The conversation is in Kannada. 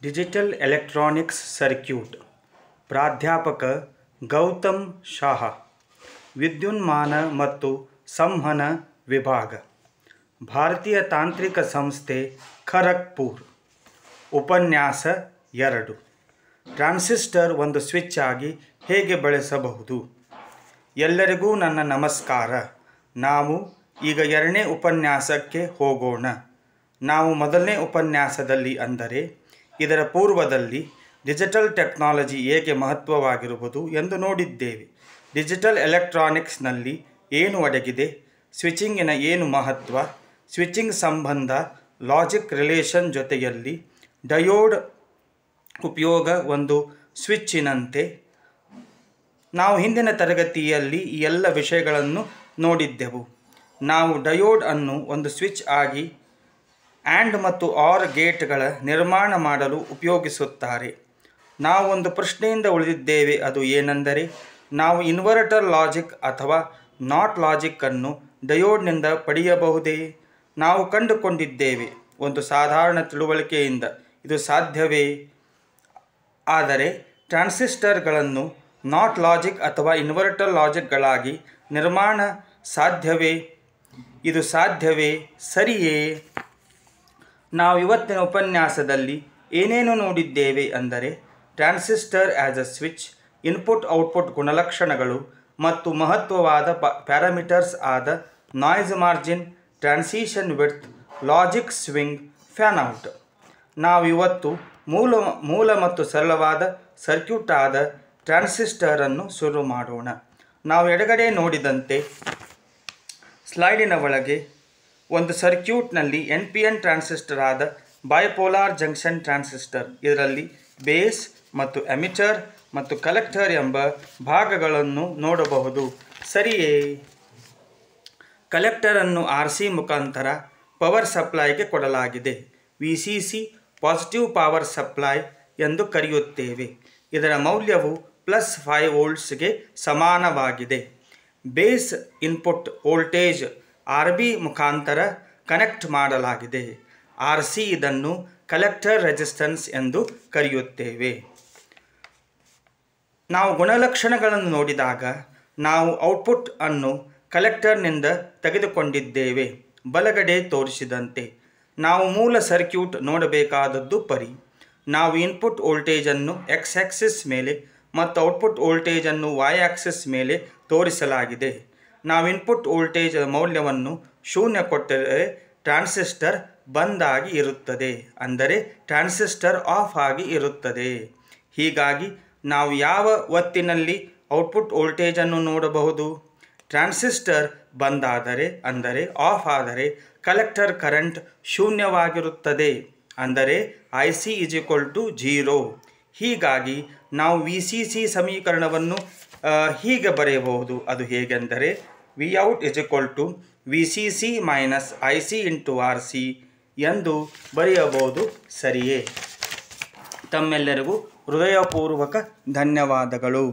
ಡಿಜಿಟಲ್ ಎಲೆಕ್ಟ್ರಾನಿಕ್ಸ್ ಸರ್ಕ್ಯೂಟ್ ಪ್ರಾಧ್ಯಾಪಕ ಗೌತಮ್ ಶಾಹ, ವಿದ್ಯುನ್ಮಾನ ಮತ್ತು ಸಂವಹನ ವಿಭಾಗ, ಭಾರತೀಯ ತಾಂತ್ರಿಕ ಸಂಸ್ಥೆ ಖರಗ್ಪುರ್. ಉಪನ್ಯಾಸ 2. ಟ್ರಾನ್ಸಿಸ್ಟರ್ ಒಂದು ಸ್ವಿಚ್ ಆಗಿ ಹೇಗೆ ಬಳಸಬಹುದು. ಎಲ್ಲರಿಗೂ ನನ್ನ ನಮಸ್ಕಾರ. ನಾವು ಈಗ 2ನೇ ಉಪನ್ಯಾಸಕ್ಕೆ ಹೋಗೋಣ. ನಾವು ಮೊದಲನೇ ಉಪನ್ಯಾಸದಲ್ಲಿ, ಅಂದರೆ ಇದರ ಪೂರ್ವದಲ್ಲಿ, ಡಿಜಿಟಲ್ ಟೆಕ್ನಾಲಜಿ ಏಕೆ ಮಹತ್ವವಾಗಿರುವುದು ಎಂದು ನೋಡಿದ್ದೇವೆ. ಡಿಜಿಟಲ್ ಎಲೆಕ್ಟ್ರಾನಿಕ್ಸ್ನಲ್ಲಿ ಏನು ಅಡಗಿದೆ, ಸ್ವಿಚಿಂಗಿನ ಏನು ಮಹತ್ವ, ಸ್ವಿಚಿಂಗ್ ಸಂಬಂಧ, ಲಾಜಿಕ್ ರಿಲೇಷನ್ ಜೊತೆಯಲ್ಲಿ ಡಯೋಡ್ ಉಪಯೋಗ ಒಂದು ಸ್ವಿಚ್ಚಿನಂತೆ. ನಾವು ಹಿಂದಿನ ತರಗತಿಯಲ್ಲಿ ಈ ಎಲ್ಲ ವಿಷಯಗಳನ್ನು ನೋಡಿದ್ದೆವು. ನಾವು ಡಯೋಡ್ ಅನ್ನು ಒಂದು ಸ್ವಿಚ್ ಆಗಿ ಆ್ಯಂಡ್ ಮತ್ತು ಆರ್ ಗೇಟ್ಗಳ ನಿರ್ಮಾಣ ಮಾಡಲು ಉಪಯೋಗಿಸುತ್ತಾರೆ. ನಾವು ಒಂದು ಪ್ರಶ್ನೆಯಿಂದ ಉಳಿದಿದ್ದೇವೆ. ಅದು ಏನೆಂದರೆ, ನಾವು ಇನ್ವರ್ಟರ್ ಲಾಜಿಕ್ ಅಥವಾ ನಾಟ್ ಲಾಜಿಕ್ ಅನ್ನು ಡಯೋಡ್ನಿಂದ ಪಡೆಯಬಹುದೇ? ನಾವು ಕಂಡುಕೊಂಡಿದ್ದೇವೆ ಒಂದು ಸಾಧಾರಣ ತಿಳುವಳಿಕೆಯಿಂದ ಇದು ಸಾಧ್ಯವೇ. ಆದರೆ ಟ್ರಾನ್ಸಿಸ್ಟರ್ಗಳನ್ನು ನಾಟ್ ಲಾಜಿಕ್ ಅಥವಾ ಇನ್ವರ್ಟರ್ ಲಾಜಿಕ್ಗಳಾಗಿ ನಿರ್ಮಾಣ ಸಾಧ್ಯವೇ? ಇದು ಸಾಧ್ಯವೇ, ಸರಿಯೇ? ನಾವು ಇವತ್ತಿನ ಉಪನ್ಯಾಸದಲ್ಲಿ ಏನೇನು ನೋಡಿದ್ದೇವೆ ಅಂದರೆ, transistor as a switch, input output ಗುಣಲಕ್ಷಣಗಳು ಮತ್ತು ಮಹತ್ವವಾದ ಪ್ಯಾರಾಮೀಟರ್ಸ್ ಆದ noise margin, transition width, logic swing, fan out. ನಾವು ಇವತ್ತು ಮೂಲ ಮತ್ತು ಸರಳವಾದ ಸರ್ಕ್ಯೂಟ್ ಆದ ಟ್ರಾನ್ಸಿಸ್ಟರ್ ಅನ್ನು ಶುರು ಮಾಡೋಣ. ನಾವು ಎಡಗಡೆ ನೋಡಿದಂತೆ ಸ್ಲೈಡಿನ ಒಳಗೆ ಒಂದು ಸರ್ಕ್ಯೂಟ್ನಲ್ಲಿ NPN ಟ್ರಾನ್ಸಿಸ್ಟರ್ ಆದ ಬೈಪೋಲಾರ್ ಜಂಕ್ಷನ್ ಟ್ರಾನ್ಸಿಸ್ಟರ್, ಇದರಲ್ಲಿ ಬೇಸ್ ಮತ್ತು ಎಮಿಟರ್ ಮತ್ತು ಕಲೆಕ್ಟರ್ ಎಂಬ ಭಾಗಗಳನ್ನು ನೋಡಬಹುದು, ಸರಿಯೇ? ಕಲೆಕ್ಟರನ್ನು RC ಮುಖಾಂತರ ಪವರ್ ಸಪ್ಲೈಗೆ ಕೊಡಲಾಗಿದೆ. VCC ಪಾಸಿಟಿವ್ ಪವರ್ ಸಪ್ಲೈ ಎಂದು ಕರೆಯುತ್ತೇವೆ. ಇದರ ಮೌಲ್ಯವು +5 ವೋಲ್ಟ್ಸ್ಗೆ ಸಮಾನವಾಗಿದೆ. ಬೇಸ್ ಇನ್ಪುಟ್ ವೋಲ್ಟೇಜ್ RB ಮುಖಾಂತರ ಕನೆಕ್ಟ್ ಮಾಡಲಾಗಿದೆ. RC ಇದನ್ನು ಕಲೆಕ್ಟರ್ ರೆಸಿಸ್ಟೆನ್ಸ್ ಎಂದು ಕರೆಯುತ್ತೇವೆ. ನಾವು ಗುಣಲಕ್ಷಣಗಳನ್ನು ನೋಡಿದಾಗ ನಾವು ಔಟ್ಪುಟ್ ಅನ್ನು ಕಲೆಕ್ಟರ್ನಿಂದ ತೆಗೆದುಕೊಂಡಿದ್ದೇವೆ. ಬಲಗಡೆ ತೋರಿಸಿದಂತೆ ನಾವು ಮೂಲ ಸರ್ಕ್ಯೂಟ್ ನೋಡಬೇಕಾದದ್ದು ಪರಿ. ನಾವು ಇನ್ಪುಟ್ ವೋಲ್ಟೇಜನ್ನು X ಆಕ್ಸಿಸ್ ಮೇಲೆ ಮತ್ತು ಔಟ್ಪುಟ್ ವೋಲ್ಟೇಜನ್ನು Y ಆಕ್ಸಿಸ್ ಮೇಲೆ ತೋರಿಸಲಾಗಿದೆ. ನಾವು ಇನ್ಪುಟ್ ವೋಲ್ಟೇಜ್ ಮೌಲ್ಯವನ್ನು 0 ಕೊಟ್ಟರೆ ಟ್ರಾನ್ಸಿಸ್ಟರ್ ಬಂದ್ ಆಗಿ ಇರುತ್ತದೆ, ಅಂದರೆ ಟ್ರಾನ್ಸಿಸ್ಟರ್ ಆಫ್ ಆಗಿ ಇರುತ್ತದೆ. ಹೀಗಾಗಿ ನಾವು ಯಾವ ಒತ್ತಿನಲ್ಲಿ ಔಟ್ಪುಟ್ ವೋಲ್ಟೇಜನ್ನು ನೋಡಬಹುದು? ಟ್ರಾನ್ಸಿಸ್ಟರ್ ಬಂದ್ ಆದರೆ, ಅಂದರೆ ಆಫ್ ಆದರೆ, ಕಲೆಕ್ಟರ್ ಕರೆಂಟ್ ಶೂನ್ಯವಾಗಿರುತ್ತದೆ, ಅಂದರೆ IC = 0. ಹೀಗಾಗಿ ನಾವು VCC ಸಮೀಕರಣವನ್ನು ಹೀಗೆ ಬರೆಯಬಹುದು. ಅದು ಹೇಗೆಂದರೆ, Vout = VCC - IC × RC ಎಂದು ಬರೆಯಬಹುದು, ಸರಿಯೇ? ತಮ್ಮೆಲ್ಲರಿಗೂ ಹೃದಯಪೂರ್ವಕ ಧನ್ಯವಾದಗಳು.